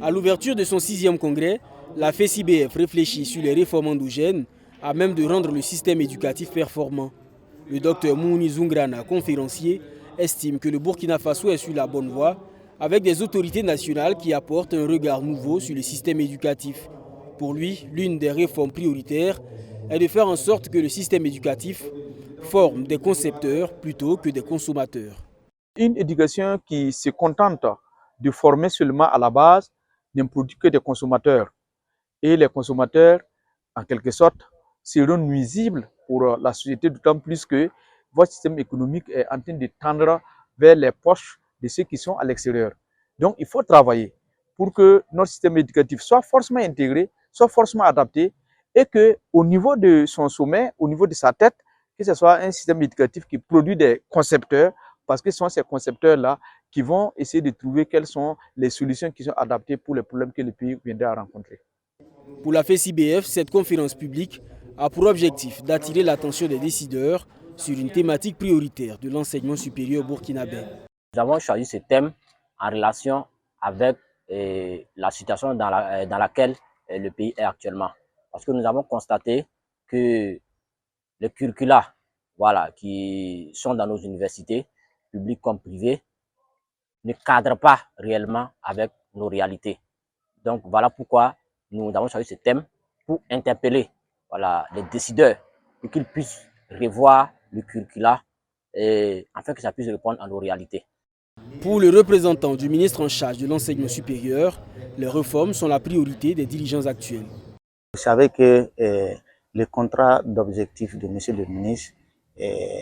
À l'ouverture de son 6e congrès, la FECIBF réfléchit sur les réformes endogènes à même de rendre le système éducatif performant. Le docteur Mouni Zungrana, conférencier, estime que le Burkina Faso est sur la bonne voie avec des autorités nationales qui apportent un regard nouveau sur le système éducatif. Pour lui, l'une des réformes prioritaires est de faire en sorte que le système éducatif forme des concepteurs plutôt que des consommateurs. Une éducation qui se contente de former seulement à la base ne produit que des consommateurs. Et les consommateurs, en quelque sorte, seront nuisibles pour la société, d'autant plus que votre système économique est en train de tendre vers les poches de ceux qui sont à l'extérieur. Donc, il faut travailler pour que notre système éducatif soit forcément intégré, soit forcément adapté, et qu'au niveau de son sommet, au niveau de sa tête, que ce soit un système éducatif qui produit des concepteurs, parce que ce sont ces concepteurs-là qui vont essayer de trouver quelles sont les solutions qui sont adaptées pour les problèmes que le pays viendra à rencontrer. Pour la FECIBF, cette conférence publique a pour objectif d'attirer l'attention des décideurs sur une thématique prioritaire de l'enseignement supérieur burkinabé. Nous avons choisi ce thème en relation avec la situation dans laquelle le pays est actuellement. Parce que nous avons constaté que les curricula qui sont dans nos universités, publiques comme privées, ne cadrent pas réellement avec nos réalités. Donc voilà pourquoi nous avons choisi ce thème pour interpeller les décideurs et qu'ils puissent revoir le curricula afin que ça puisse répondre à nos réalités. Pour le représentant du ministre en charge de l'enseignement supérieur, les réformes sont la priorité des dirigeants actuels. Vous savez que le contrat d'objectif de M. le ministre,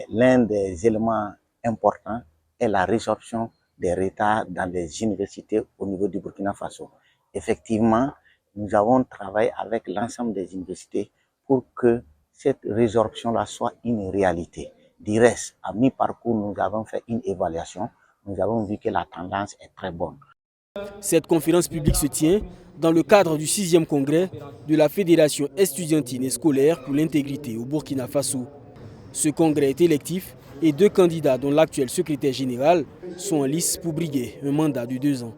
l'un des éléments importants est la résorption des retards dans les universités au niveau du Burkina Faso. Effectivement, nous avons travaillé avec l'ensemble des universités pour que cette résorption-là soit une réalité. Du reste, à mi-parcours, nous avons fait une évaluation. Nous avons vu que la tendance est très bonne. Cette conférence publique se tient dans le cadre du 6e congrès de la Fédération estudiantine et scolaire pour l'intégrité au Burkina Faso. Ce congrès est électif et 2 candidats, dont l'actuel secrétaire général, sont en lice pour briguer un mandat de 2 ans.